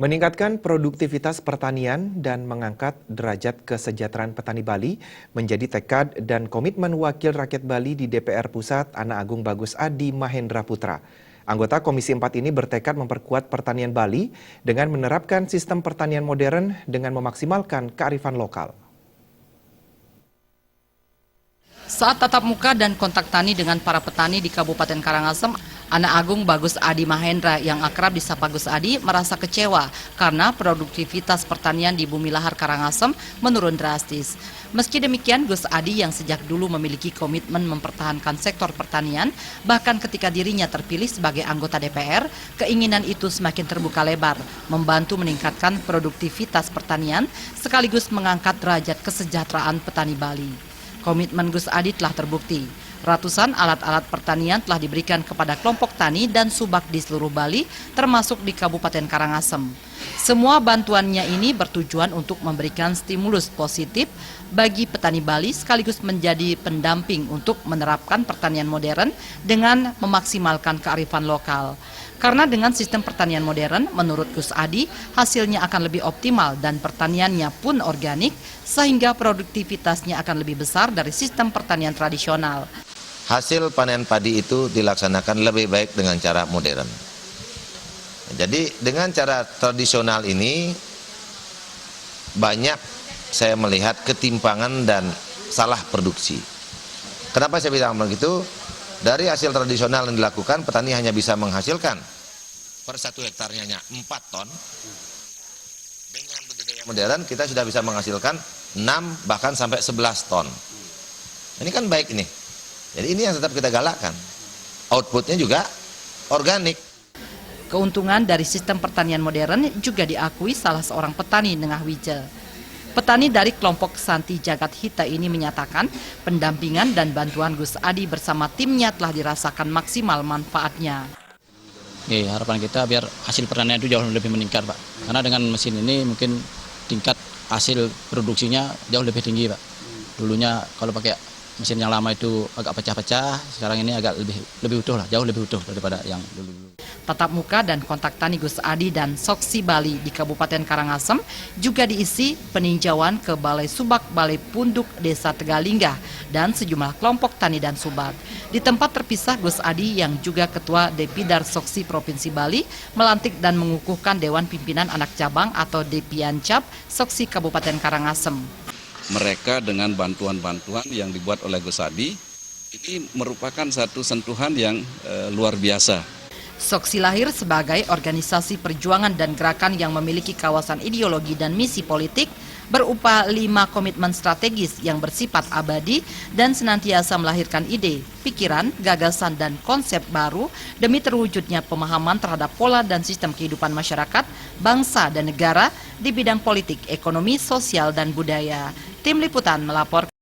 Meningkatkan produktivitas pertanian dan mengangkat derajat kesejahteraan petani Bali menjadi tekad dan komitmen Wakil Rakyat Bali di DPR Pusat Anak Agung Bagus Adi Mahendra Putra. Anggota Komisi 4 ini bertekad memperkuat pertanian Bali dengan menerapkan sistem pertanian modern dengan memaksimalkan kearifan lokal. Saat tatap muka dan kontak tani dengan para petani di Kabupaten Karangasem, Anak Agung Bagus Adi Mahendra yang akrab disapa Gus Adi merasa kecewa karena produktivitas pertanian di Bumi Lahar Karangasem menurun drastis. Meski demikian, Gus Adi yang sejak dulu memiliki komitmen mempertahankan sektor pertanian, bahkan ketika dirinya terpilih sebagai anggota DPR, keinginan itu semakin terbuka lebar, membantu meningkatkan produktivitas pertanian sekaligus mengangkat derajat kesejahteraan petani Bali. Komitmen Gus Adi telah terbukti. Ratusan alat-alat pertanian telah diberikan kepada kelompok tani dan subak di seluruh Bali, termasuk di Kabupaten Karangasem. Semua bantuannya ini bertujuan untuk memberikan stimulus positif bagi petani Bali sekaligus menjadi pendamping untuk menerapkan pertanian modern dengan memaksimalkan kearifan lokal. Karena dengan sistem pertanian modern, menurut Gus Adi, hasilnya akan lebih optimal dan pertaniannya pun organik, sehingga produktivitasnya akan lebih besar dari sistem pertanian tradisional. Hasil panen padi itu dilaksanakan lebih baik dengan cara modern. Jadi dengan cara tradisional ini, banyak saya melihat ketimpangan dan salah produksi. Kenapa saya bilang begitu? Dari hasil tradisional yang dilakukan, petani hanya bisa menghasilkan per 1 hektarnya 4 ton. Dengan budidaya modern kita sudah bisa menghasilkan 6 bahkan sampai 11 ton. Ini kan baik ini. Jadi ini yang tetap kita galakkan. Outputnya juga organik. Keuntungan dari sistem pertanian modern juga diakui salah seorang petani Nengah Wija. Petani dari kelompok Santi Jagat Hita ini menyatakan pendampingan dan bantuan Gus Adi bersama timnya telah dirasakan maksimal manfaatnya. Harapan kita biar hasil pertanian itu jauh lebih meningkat, Pak. Karena dengan mesin ini mungkin tingkat hasil produksinya jauh lebih tinggi, Pak. Dulunya kalau pakai mesin yang lama itu agak pecah-pecah, sekarang ini agak lebih utuh lah, jauh lebih utuh daripada yang dulu-dulu. Tatap muka dan kontak tani Gus Adi dan Soksi Bali di Kabupaten Karangasem juga diisi peninjauan ke Balai Subak Balai Punduk Desa Tegalinggah dan sejumlah kelompok tani dan subak. Di tempat terpisah, Gus Adi yang juga Ketua Depidar Soksi Provinsi Bali melantik dan mengukuhkan Dewan Pimpinan Anak Cabang atau Depiancap Soksi Kabupaten Karangasem. Mereka dengan bantuan-bantuan yang dibuat oleh Gus Adi ini merupakan satu sentuhan yang luar biasa. Soksi lahir sebagai organisasi perjuangan dan gerakan yang memiliki kawasan ideologi dan misi politik berupa 5 komitmen strategis yang bersifat abadi dan senantiasa melahirkan ide, pikiran, gagasan, dan konsep baru demi terwujudnya pemahaman terhadap pola dan sistem kehidupan masyarakat, bangsa, dan negara di bidang politik, ekonomi, sosial, dan budaya. Tim Liputan melaporkan.